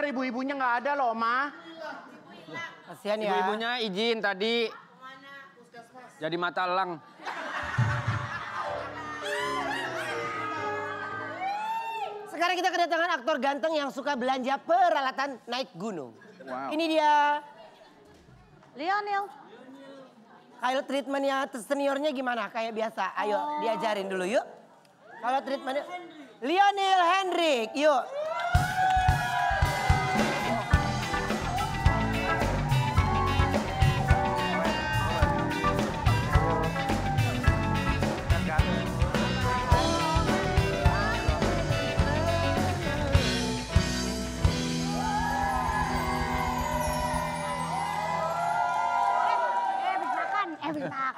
bener ibu-ibunya nggak ada loh, Ma. Kasihan ya. Ibu-ibunya izin tadi. Jadi mata elang. Sekarang kita kedatangan aktor ganteng yang suka belanja peralatan naik gunung. Wow. Ini dia. Lionel. Kalau treatmentnya seniornya gimana? Kayak biasa. Ayo diajarin dulu yuk. Kalau treatmentnya Lionel Hendrik, yuk.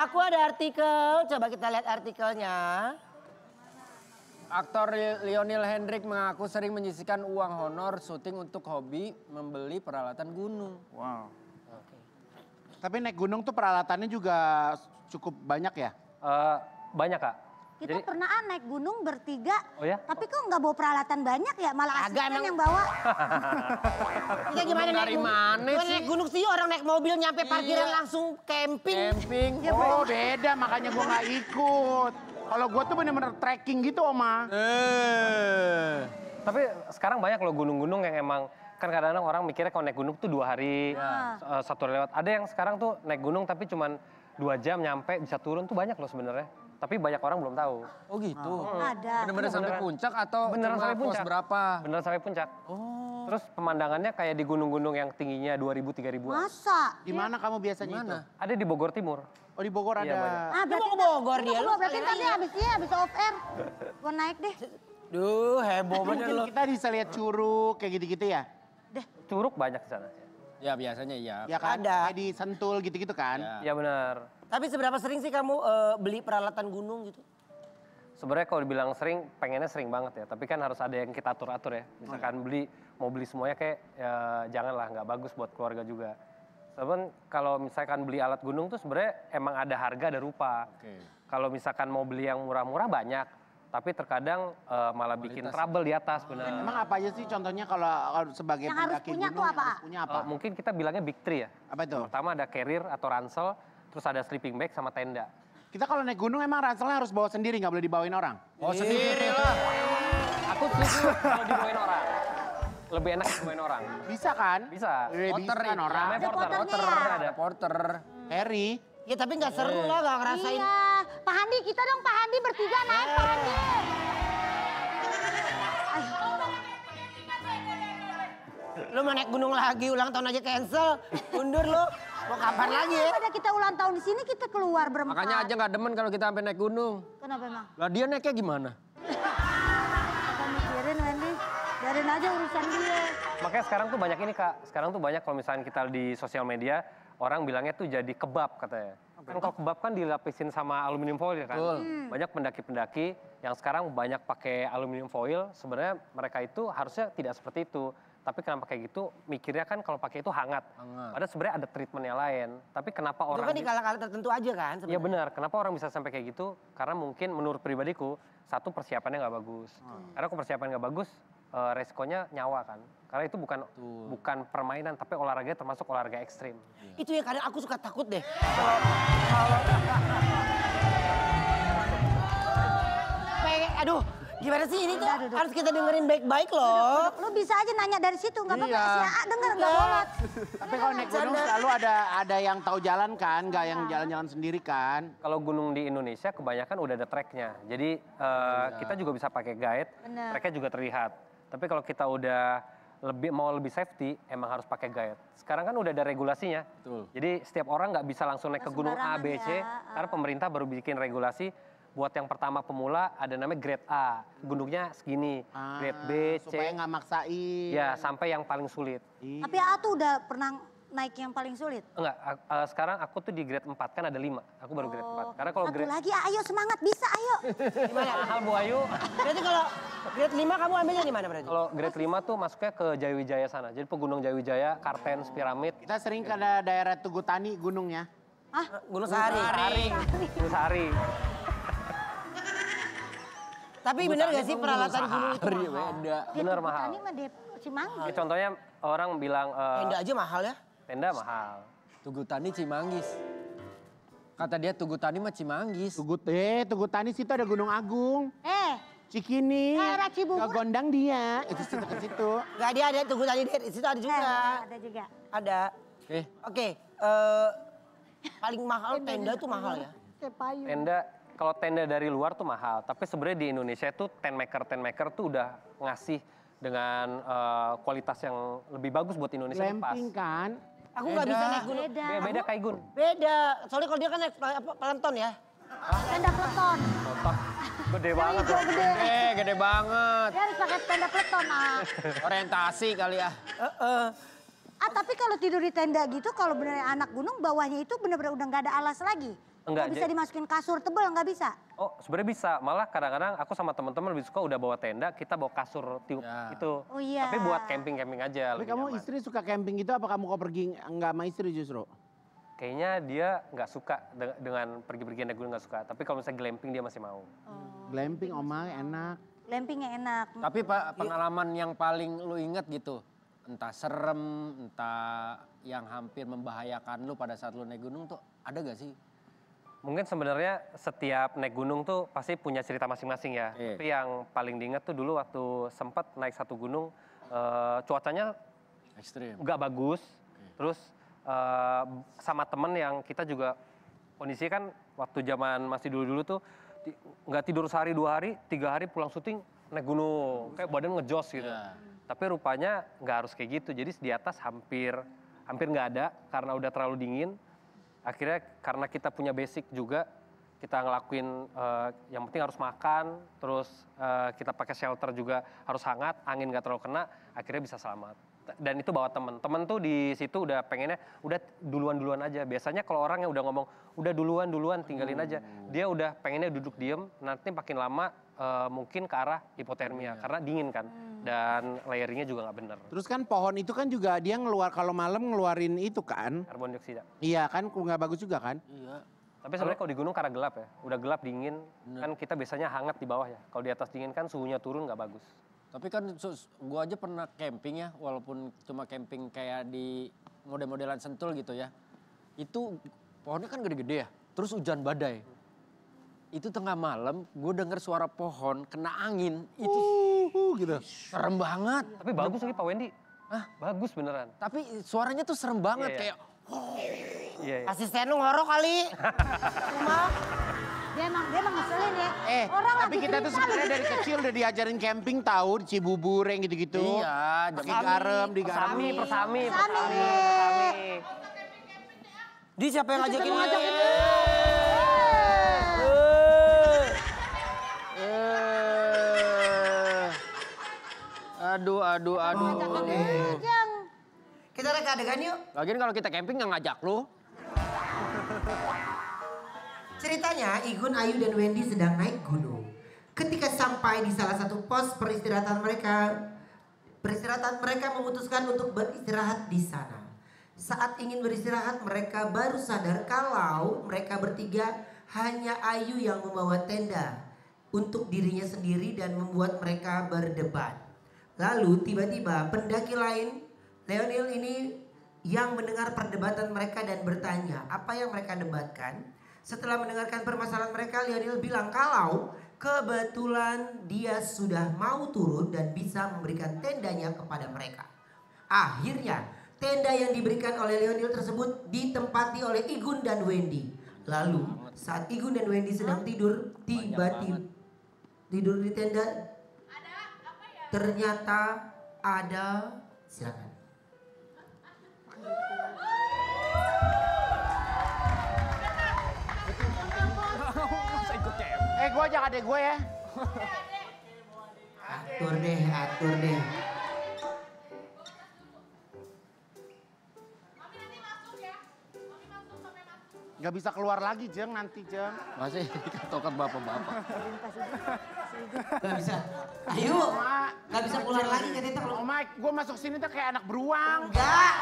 Aku ada artikel, coba kita lihat artikelnya. Aktor Lionel Hendrik mengaku sering menyisihkan uang honor syuting untuk hobi membeli peralatan gunung. Wow. Tapi naik gunung tuh peralatannya juga cukup banyak ya? Banyak, Kak. Kita pernah naik gunung bertiga, Oh ya? tapi kok nggak bawa peralatan banyak ya, malah Agak asisten emang. yang bawa. Kita gimana Dari mana sih? naik gunung sih orang naik mobil nyampe parkiran langsung camping. Camping. Oh beda, makanya gua nggak ikut. Kalau gua tuh bener-bener trekking gitu, Oma. Tapi sekarang banyak loh gunung-gunung yang emang, kan kadang-kadang orang mikirnya kalau naik gunung tuh 2 hari, 1 hari lewat. Ada yang sekarang tuh naik gunung tapi cuman 2 jam nyampe bisa turun tuh banyak loh sebenarnya. Tapi banyak orang belum tahu. Oh gitu. Ada. Bener-bener sampai puncak atau Beneran cuma sampai pos puncak. berapa? Beneran sampai puncak. Oh. Terus pemandangannya kayak di gunung-gunung yang tingginya 2000-3000-an. Masa? Di mana kamu biasanya itu? Ada di Bogor Timur. Oh di Bogor Iya, ada. banyak. Ah, Dia mau ke Bogor dia, lu Berarti sekalian tadi aja. habis off air. Gua naik deh. Duh heboh bener Mungkin lo. kita bisa lihat curug kayak gitu-gitu ya? Curug banyak di sana. Ya biasanya iya. Ya kan? Ada. Kayak di Sentul gitu-gitu kan? Ya. Iya benar. Tapi seberapa sering sih kamu beli peralatan gunung gitu? Sebenarnya kalau dibilang sering, pengennya sering banget ya. Tapi kan harus ada yang kita atur-atur ya. Misalkan mau beli semuanya kayak ya, janganlah, nggak bagus buat keluarga juga. Sebenarnya kalau misalkan beli alat gunung tuh sebenarnya emang ada harga, ada rupa. Kalau misalkan mau beli yang murah-murah banyak, tapi terkadang malah bikin trouble di atas benar. Emang apa aja sih contohnya kalau sebagai Yang harus pendaki punya gunung tuh yang apa? harus punya apa? Mungkin kita bilangnya big three ya. Apa itu? Pertama ada carrier atau ransel, terus ada sleeping bag sama tenda. Kita kalau naik gunung emang ranselnya harus bawa sendiri, nggak boleh dibawain orang? Oh sendiri lah. Aku setuju kalau dibawain orang. Lebih enak dibawain orang. Bisa kan? Bisa. Bisa kan orang? Namanya porter. porternya ya? Ada. Porter. Harry, Ya tapi nggak seru lah, nggak ngerasain. Iya. Pak Handi, kita dong Pak Handi bertiga naik Pak Handi. Lu mau naik gunung lagi, ulang tahun aja cancel. Undur lu. Mau kapan lagi ya? Pada kita ulang tahun di sini kita keluar berempat. Makanya aja nggak demen kalau kita sampai naik gunung. Kenapa emang? Lah dia naiknya gimana? Kita mikirin Wendy. Biarin aja urusan dia. Makanya sekarang tuh banyak ini Kak. Sekarang tuh banyak kalau misalnya kita di sosial media, orang bilangnya tuh jadi kebab katanya. Kan kalau kebab kan dilapisin sama aluminium foil ya kan. Banyak pendaki-pendaki yang sekarang banyak pakai aluminium foil. Sebenarnya mereka itu harusnya tidak seperti itu. Tapi kenapa kayak gitu, mikirnya kan kalau pakai itu hangat. Padahal sebenarnya ada treatmentnya lain. Tapi kenapa Itu orang... kan di kala-kala tertentu aja kan Iya sebenarnya. benar, kenapa orang bisa sampai kayak gitu? Karena mungkin menurut pribadiku, satu persiapannya nggak bagus. Karena kalau persiapan nggak bagus, resikonya nyawa kan. Karena itu bukan permainan, tapi olahraga termasuk olahraga ekstrim. Itu yang kadang aku suka takut deh. Aduh, gimana sih ini tuh Duduk. harus kita dengerin baik-baik loh. Lu bisa aja nanya dari situ, nggak apa-apa. Iya. Si A denger nggak boleh. tapi kalau naik gunung selalu ada yang tahu jalan kan, nggak yang jalan-jalan sendiri kan? Kalau gunung di Indonesia kebanyakan udah ada treknya. Jadi kita juga bisa pakai guide, Bener. treknya juga terlihat. Tapi kalau kita udah mau lebih safety, emang harus pakai guide. Sekarang kan udah ada regulasinya. Betul. Jadi setiap orang nggak bisa langsung naik ke Nggak gunung A, sembarangan B, C. ya. Karena pemerintah baru bikin regulasi. Buat yang pertama pemula ada namanya grade A. Gunungnya segini. Grade B, C. Supaya nggak maksain. Ya, sampai yang paling sulit. Tapi A tuh udah pernah naik yang paling sulit. Enggak, sekarang aku tuh di grade 4, kan ada 5. Aku baru grade 4. Karena kalau Satu grade... lagi, ayo semangat, bisa ayo. Mahal Bu Ayu. Berarti kalau grade 5 kamu ambilnya di mana berarti? Kalau grade 5 tuh masuknya ke Jayawijaya sana. Jadi Pegunung Jayawijaya, Kartens, Piramid, Kita sering ke daerah Tugu Tani gunungnya. Gunung Sahari. Gunung Sahari. Tapi bener gak sih peralatan gunung itu mahal? Beda. Bener mahal. Ini mah Simanggi. Ya, contohnya orang bilang Tenda aja mahal ya. tenda mahal. Tugu Tani Cimanggis. Kata dia Tugu Tani mah Cimanggis. Tugu Tani situ ada Gunung Agung. Cikini. Daerah Cibubur. Gondang dia. Itu situ ke situ. Enggak dia ada Tugu Tani di situ ada juga. Ada juga. Ada. Oke. Oke, paling mahal tenda tuh mahal ya. Kayak payung. Tenda, kalau tenda dari luar tuh mahal. Tapi sebenarnya di Indonesia itu tent maker tuh udah ngasih dengan kualitas yang lebih bagus buat Indonesia tuh pas. Glamping kan. Aku nggak bisa naik gunung. Beda. Beda kayak Gun. Beda, soalnya kalau dia kan naik pelanton ya. Tenda peleton. Contoh, gede banget. Hijau gede. Gede banget. Dia harus pakai tenda peleton. Orientasi kali ya. Tapi kalau tidur di tenda gitu, kalau bener anak gunung, bawahnya itu bener-bener udah nggak ada alas lagi. Enggak, Nggak bisa dimasukin kasur tebel, nggak bisa. Oh sebenarnya bisa, malah kadang-kadang aku sama teman-teman lebih suka udah bawa tenda, kita bawa kasur tiup Ya. itu. Oh iya. Tapi buat camping-camping aja. Tapi lebih kamu nyaman. istri suka camping gitu apa kamu kok pergi nggak sama istri justru? Kayaknya dia nggak suka dengan pergi-pergi naik gunung nggak suka. Tapi kalau misalnya glamping dia masih mau. Glamping oma enak. Glampingnya enak. Tapi Pak, pengalaman yang paling lu inget gitu, entah serem, entah yang hampir membahayakan lu pada saat lu naik gunung tuh ada gak sih? Mungkin sebenarnya setiap naik gunung tuh pasti punya cerita masing-masing ya. Iya. Tapi yang paling diingat tuh dulu waktu sempat naik satu gunung, cuacanya Ekstrim. nggak bagus. Terus sama temen yang kita juga kondisi kan waktu zaman masih dulu-dulu tuh nggak tidur sehari 2 hari, 3 hari pulang syuting naik gunung, kayak badan ngejos gitu. Iya. Tapi rupanya nggak harus kayak gitu. Jadi di atas hampir nggak ada karena udah terlalu dingin. Akhirnya karena kita punya basic juga, kita ngelakuin yang penting harus makan, terus kita pakai shelter juga harus hangat, angin nggak terlalu kena, akhirnya bisa selamat. Dan itu bawa temen. Temen tuh di situ udah pengennya udah duluan aja. Biasanya kalau orang yang udah ngomong udah duluan tinggalin aja, dia udah pengennya duduk diem. Nanti makin lama mungkin ke arah hipotermia karena dingin kan, dan layeringnya juga nggak bener. Terus kan pohon itu kan juga dia kalau malam ngeluarin itu kan. Karbon dioksida. Iya kan nggak bagus juga kan. Iya. Tapi sebenarnya kalau di gunung karena gelap ya, udah gelap dingin, kan kita biasanya hangat di bawah ya. Kalau di atas dingin kan suhunya turun nggak bagus. Tapi kan gua aja pernah camping ya, walaupun cuma camping kayak di model-modelan Sentul gitu ya. Itu pohonnya kan gede-gede ya, terus hujan badai. Itu tengah malam gue denger suara pohon kena angin, itu Gitu. serem banget. Tapi bagus lagi Pak Wendy. Bagus beneran. Tapi suaranya tuh serem banget Iya, iya. kayak Iya, iya. Asisten lu ngorok kali. Cuma Dia emang ngeselin ya. Orang Tapi lagi kita tuh cerita sebenarnya lu dari gitu. kecil udah diajarin camping tahu di Cibubur yang gitu-gitu. iya, Pakai garam, digaram. Persami. dia siapa yang ngajakin lu? Aduh. Jang. Kita reka adegan yuk. Lagian kalau kita camping nggak ngajak lu. Ceritanya, Igun, Ayu, dan Wendy sedang naik gunung. Ketika sampai di salah satu pos peristirahatan mereka memutuskan untuk beristirahat di sana. Saat ingin beristirahat, mereka baru sadar kalau mereka bertiga hanya Ayu yang membawa tenda untuk dirinya sendiri dan membuat mereka berdebat. Lalu tiba-tiba pendaki lain, Leonil ini, yang mendengar perdebatan mereka dan bertanya apa yang mereka debatkan. Setelah mendengarkan permasalahan mereka, Lionel bilang kalau kebetulan dia sudah mau turun dan bisa memberikan tendanya kepada mereka. Akhirnya, tenda yang diberikan oleh Lionel tersebut ditempati oleh Igun dan Wendy. Lalu, saat Igun dan Wendy sedang tidur, tiba-tiba tidur di tenda, ternyata ada, silakan. Gue ajak adek gue ya. Atur deh. Gak bisa keluar lagi Jeng nanti Jeng. Masih tokat bapak-bapak. Gak bisa. Ayo. Gak bisa keluar lagi kan itu. Oh Mike, gue masuk sini tuh kayak anak beruang. Enggak.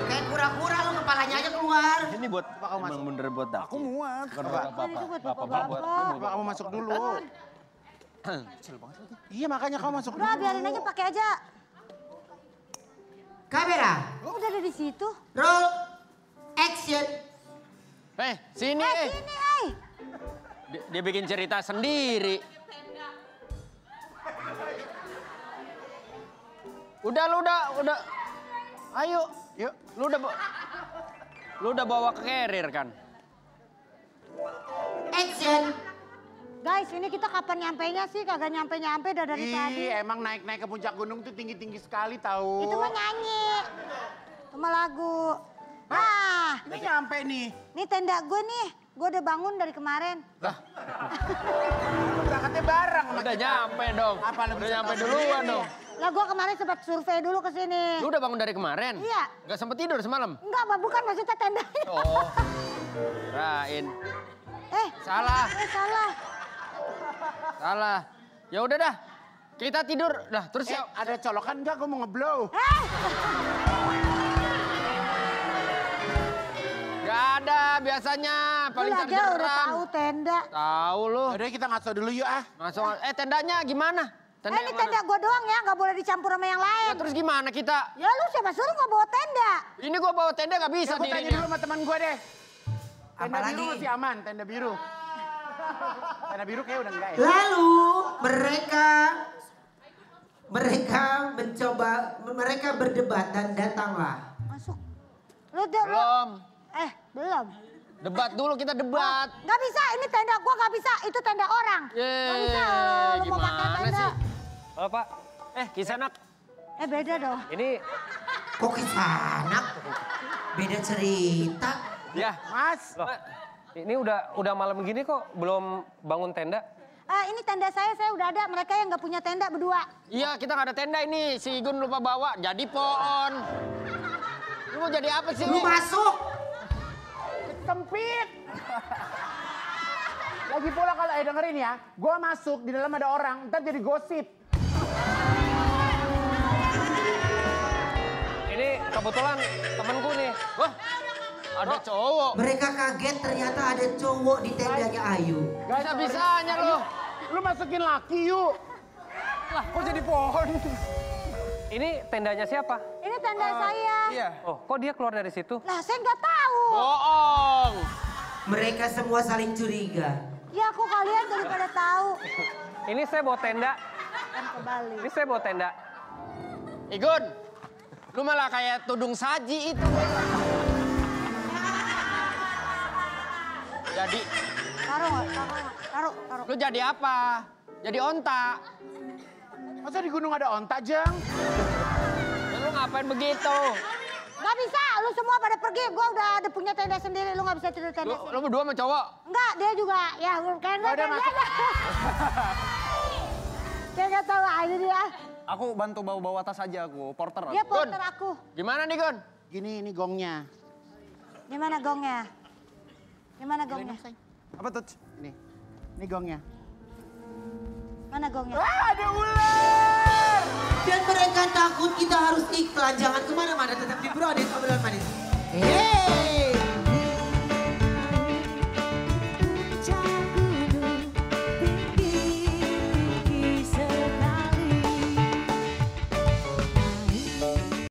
Kayak kura-kura lu kepalanya aja keluar. Ini buat emang bener buat dak. Aku muat. Bukan Coba. bapak-bapak. Bapak-bapak. Coba kamu masuk dulu. Iya makanya kamu masuk Udah dulu. biarin aja pakai aja. Kamera, Udah ada di situ. roll, action. Sini Sini, Dia bikin cerita sendiri. Udah. Ayo, Yuk. Lu udah bawa ke carrier kan? Action. Guys, ini kita kapan nyampainya sih? Kagak nyampe-nyampe udah dari tadi. Emang naik-naik ke puncak gunung tuh tinggi-tinggi sekali tahu. Itu mah nyanyi. Itu mah lagu. Nah, Ini nyampe nih. ini tenda gue nih. Gue udah bangun dari kemarin. Berangkatnya bareng sama Udah kita. nyampe dong. Apa lu Udah bisa nyampe tahu duluan sendiri? dong. Lah gue kemarin sempat survei dulu ke sini. Lu udah bangun dari kemarin? Iya. Gak sempet tidur semalam? Enggak, Pak, bukan maksudnya tendanya. Oh, kirain. Salah. Salah. Ya udah dah. Kita tidur. Dah, terus ya. Ada colokan enggak? Gue mau ngeblow. Gak ada biasanya. Paling Lu aja udah tahu tenda. Tahu lu. Udah kita ngaso dulu yuk ah. Langsung. Tendanya gimana? Tenda Ini yang tenda mana? gue doang ya, nggak boleh dicampur sama yang lain. Ya, terus gimana kita? Ya lu siapa suruh nggak bawa tenda? Ini gua bawa tenda gak bisa Ya, gue tanya dirinya. dulu sama teman gue deh. Tenda Apalagi? biru masih aman, tenda biru. Tenda biru kayak udah enggak ya. Lalu mereka berdebat dan datanglah. Masuk. Lu udah Belum. belum. Debat dulu, kita debat. Nggak bisa, ini tenda gua nggak bisa, itu tenda orang. Nggak bisa, lu mau pakai Gimana tenda. sih? Halo Pak, Kisanak. Beda dong. ini Kok kisanak? Beda cerita. Ya. Mas, loh, ini udah malam gini kok belum bangun tenda? Ini tenda saya udah ada. Mereka yang nggak punya tenda berdua. Iya, kita gak ada tenda ini. Si Igun lupa bawa, jadi pohon. Lu mau jadi apa sih? Lu masuk. sempit. Lagi pula kalau dengerin ya, gue masuk di dalam ada orang, ntar jadi gosip. Ini kebetulan temenku nih. Wah, ada cowok. Mereka kaget ternyata ada cowok di tendanya Ayu. Bisa-bisanya lu. Lu masukin laki yuk. Lah, kok jadi pohon? Ini tendanya siapa? Ini tenda saya. Iya. Oh, kok dia keluar dari situ? Lah saya nggak tahu. Bohong. Mereka semua saling curiga. Ya aku kalian daripada tahu. Ini saya bawa tenda. Kan kembali. Ini saya bawa tenda. Igun, lu malah kayak tudung saji itu. Jadi, Taruh nggak? Taruh. lu jadi apa? Jadi onta. Masa di gunung ada onta, Jeng? Ya, lu ngapain begitu? Gak bisa, lu semua pada pergi. Gua udah ada punya tenda sendiri, lu gak bisa tidur tenda Lu sendiri. berdua sama cowok? Enggak, dia juga. Ya, kayaknya udah masuk. Saya nggak tahu aja dia. Aku bantu bawa-bawa tas aja aku, porter aku. Dia porter aku. Gimana nih, Gun? Gini, ini gongnya. Gimana gongnya? Gimana gongnya? Apa tuh? Ini gongnya. Mana gongnya? Ada ular! Dan mereka takut kita harus iklan. Jangan kemana-mana, tetap di Broadcast Obrolan Manis. Hey!